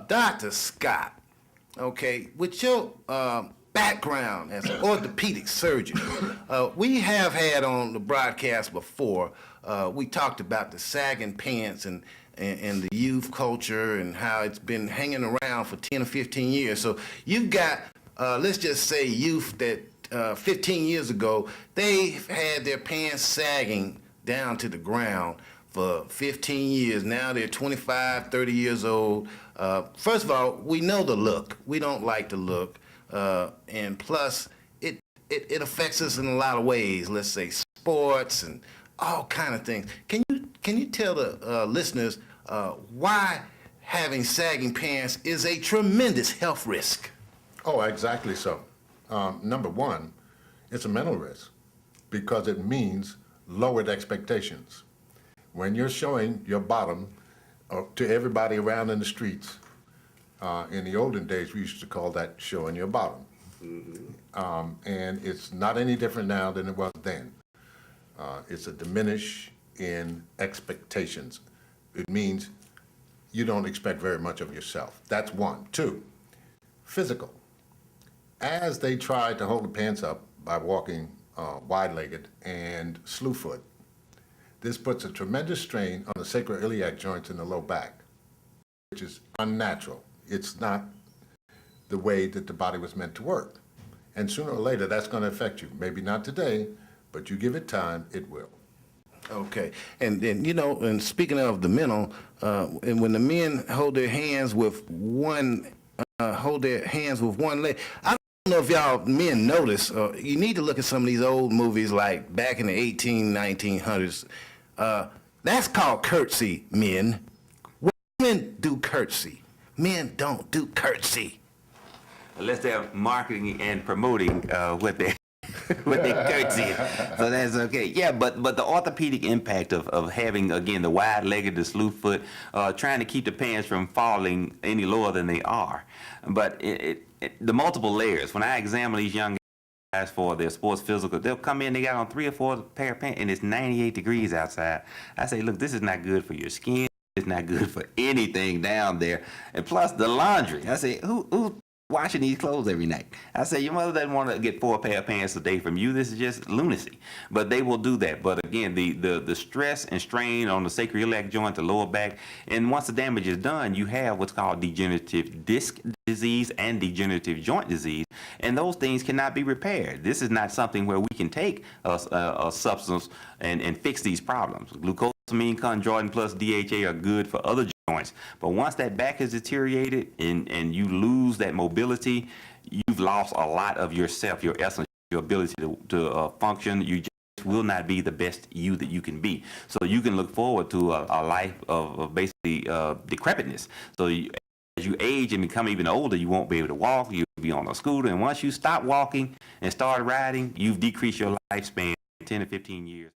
Dr. Scott, okay, with your background as an orthopedic surgeon, we have had on the broadcast before, we talked about the sagging pants and the youth culture and how it's been hanging around for 10 or 15 years. So you've got, let's just say, youth that 15 years ago, they had their pants sagging down to the ground for 15 years. Now they're 25, 30 years old. First of all, we know the look. We don't like the look. And plus, it affects us in a lot of ways. Let's say sports and all kind of things. Can you tell the listeners why having sagging pants is a tremendous health risk? Oh, exactly so. Number one, it's a mental risk because it means lowered expectations. When you're showing your bottom to everybody around in the streets, in the olden days, we used to call that showing your bottom. Mm-hmm. And it's not any different now than it was then. It's a diminish in expectations. It means you don't expect very much of yourself. That's one. Two, physical. As they tried to hold the pants up by walking wide-legged and slew-foot, this puts a tremendous strain on the sacroiliac joints in the low back, which is unnatural. It's not the way that the body was meant to work. And sooner or later, that's going to affect you. Maybe not today, but you give it time, it will. Okay, and you know, and speaking of the mental, and when the men hold their hands with one leg, I don't know if y'all men notice. You need to look at some of these old movies like back in the 1900s. That's called curtsy, men. Women do curtsy. Men don't do curtsy. Unless they're marketing and promoting what they with their curtsy. So that's okay. Yeah, but the orthopedic impact of having, again, the wide-legged, the slew foot, trying to keep the pants from falling any lower than they are. But the multiple layers, when I examine these young guys for their sports physical, they'll come in, they got on 3 or 4 pair of pants, and it's 98 degrees outside. I say, look, this is not good for your skin. It's not good for anything down there. And plus the laundry. I say, who washing these clothes every night? I say, your mother doesn't want to get 4 pair of pants a day from you. This is just lunacy. But they will do that. But again, the stress and strain on the sacroiliac joint, the lower back, and once the damage is done, you have what's called degenerative disc disease and degenerative joint disease, and those things cannot be repaired. This is not something where we can take a substance and fix these problems. Glucosamine, chondroitin plus DHA are good for other joints, but once that back is deteriorated and you lose that mobility, you've lost a lot of yourself, your essence, your ability to function. You just will not be the best you that you can be. So you can look forward to a life of basically decrepitness. So as you age and become even older, you won't be able to walk, you'll be on a scooter, and once you stop walking and start riding, you've decreased your lifespan 10 to 15 years.